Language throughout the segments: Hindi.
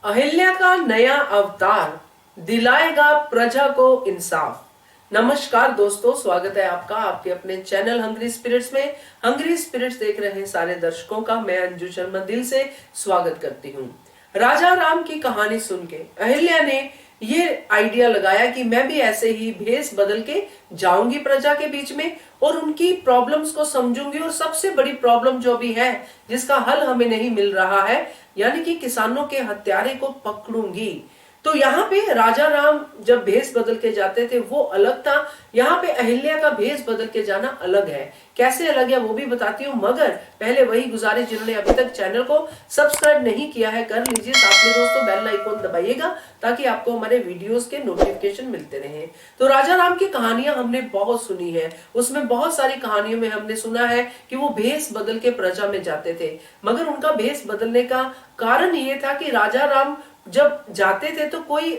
अहिल्या का नया अवतार दिलाएगा प्रजा को इंसाफ। नमस्कार दोस्तों, स्वागत है आपका आपके अपने चैनल हंग्री स्पिरिट्स में। हंग्री स्पिरिट्स देख रहे सारे दर्शकों का मैं अंजू शर्मा दिल से स्वागत करती हूँ। राजा राम की कहानी सुन के अहिल्या ने ये आइडिया लगाया कि मैं भी ऐसे ही भेष बदल के जाऊंगी प्रजा के बीच में और उनकी प्रॉब्लम्स को समझूंगी, और सबसे बड़ी प्रॉब्लम जो भी है जिसका हल हमें नहीं मिल रहा है, यानी कि किसानों के हत्यारे को पकड़ूंगी। तो यहाँ पे राजा राम जब भेष बदल के जाते थे वो अलग था, यहाँ पे अहिल्या का भेष बदल के जाना अलग है। कैसे अलग है वो भी बताती हूँ, मगर पहले वही गुजारिश, जिन्होंने अभी तक चैनल को सब्सक्राइब नहीं किया है कर लीजिए, साथ में दोस्तों बेल आइकॉन दबाइएगा ताकि आपको हमारे वीडियोस के नोटिफिकेशन मिलते रहे। तो राजा राम की कहानियां हमने बहुत सुनी है, उसमें बहुत सारी कहानियों में हमने सुना है कि वो भेष बदल के प्रजा में जाते थे, मगर उनका भेष बदलने का कारण ये था कि राजा राम जब जाते थे तो कोई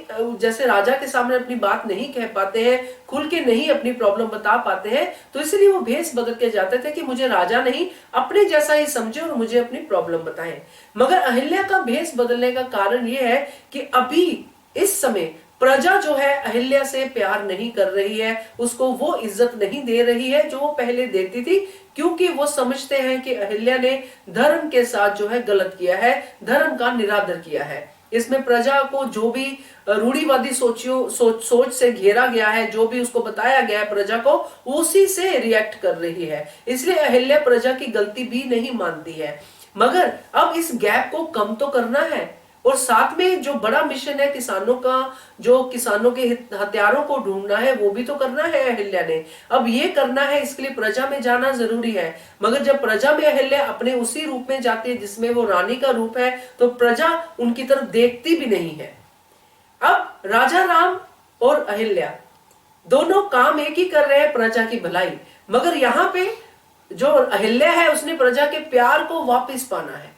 जैसे राजा के सामने अपनी बात नहीं कह पाते हैं, खुल के नहीं अपनी प्रॉब्लम बता पाते हैं, तो इसलिए वो भेष बदल के जाते थे कि मुझे राजा नहीं अपने जैसा ही समझे और मुझे अपनी प्रॉब्लम बताएं। मगर अहिल्या का भेष बदलने का कारण ये है कि अभी इस समय प्रजा जो है अहिल्या से प्यार नहीं कर रही है, उसको वो इज्जत नहीं दे रही है जो वो पहले देती थी, क्योंकि वो समझते हैं कि अहिल्या ने धर्म के साथ जो है गलत किया है, धर्म का निरादर किया है। इसमें प्रजा को जो भी रूढ़िवादी सोच से घेरा गया है, जो भी उसको बताया गया है प्रजा को, उसी से रिएक्ट कर रही है। इसलिए अहिल्या प्रजा की गलती भी नहीं मानती है, मगर अब इस गैप को कम तो करना है, और साथ में जो बड़ा मिशन है किसानों का, जो किसानों के हथियारों को ढूंढना है, वो भी तो करना है अहिल्या ने। अब ये करना है, इसके लिए प्रजा में जाना जरूरी है, मगर जब प्रजा में अहिल्या अपने उसी रूप में जाती है जिसमें वो रानी का रूप है, तो प्रजा उनकी तरफ देखती भी नहीं है। अब राजा राम और अहिल्या दोनों काम एक ही कर रहे हैं, प्रजा की भलाई, मगर यहाँ पे जो अहिल्या है उसने प्रजा के प्यार को वापस पाना है,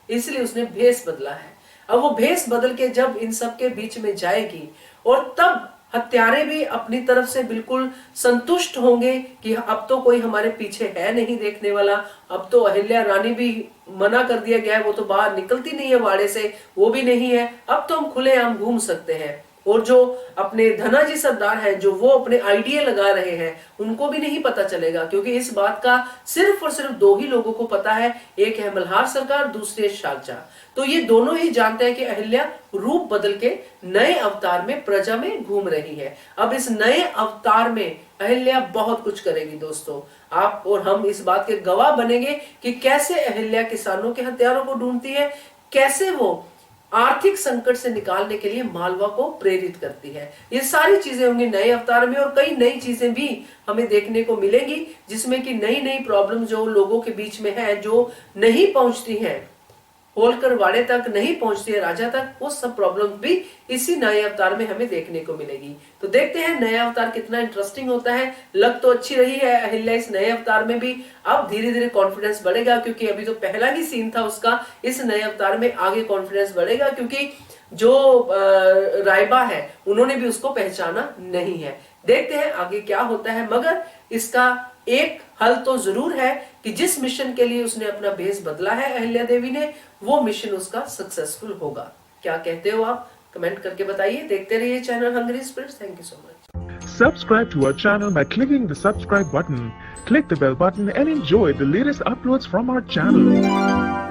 इसलिए उसने भेष बदला है। अब वो भेष बदल के जब इन सब के बीच में जाएगी, और तब हत्यारे भी अपनी तरफ से बिल्कुल संतुष्ट होंगे कि अब तो कोई हमारे पीछे है नहीं देखने वाला। अब तो अहिल्या रानी भी मना कर दिया गया है, वो तो बाहर निकलती नहीं है वाड़े से, वो भी नहीं है, अब तो हम खुलेआम घूम सकते हैं। और जो अपने धनाजी सरदार हैं, जो वो अपने आइडिया लगा रहे हैं, उनको भी नहीं पता चलेगा, क्योंकि इस बात का सिर्फ और सिर्फ दो ही लोगों को पता है, एक है मल्हार सरकार, दूसरी है शाहजहां। तो ये दोनों ही जानते हैं कि अहिल्या रूप बदल के नए अवतार में प्रजा में घूम रही है। अब इस नए अवतार में अहिल्या बहुत कुछ करेगी दोस्तों, आप और हम इस बात के गवाह बनेंगे कि कैसे अहिल्या किसानों के हथियारों को ढूंढती है, कैसे वो आर्थिक संकट से निकालने के लिए मालवा को प्रेरित करती है। ये सारी चीजें होंगी नए अवतार में, और कई नई चीजें भी हमें देखने को मिलेंगी, जिसमें कि नई नई प्रॉब्लम जो लोगों के बीच में है, जो नहीं पहुंचती हैं होलकर वाड़े तक, नहीं पहुंचती है राजा तक, वो सब प्रॉब्लम भी इसी नए अवतार में हमें देखने को मिलेगी। तो देखते हैं नया अवतार कितना इंटरेस्टिंग होता है। लग तो अच्छी रही है अहिल्या इस नए अवतार में भी, अब धीरे धीरे कॉन्फिडेंस बढ़ेगा, क्योंकि अभी तो पहला ही सीन था उसका। इस नए अवतार में आगे कॉन्फिडेंस बढ़ेगा, क्योंकि जो रायबा है उन्होंने भी उसको पहचाना नहीं है। देखते हैं आगे क्या होता है, मगर इसका एक हल तो जरूर है कि जिस मिशन के लिए उसने अपना भेष बदला है अहिल्या देवी ने, वो मिशन उसका सक्सेसफुल होगा। क्या कहते हो आप? कमेंट करके बताइए। देखते रहिए channel hungry spirits. Thank you so much. Subscribe to our channel by clicking the subscribe button. Click the bell button and enjoy the latest uploads from our channel.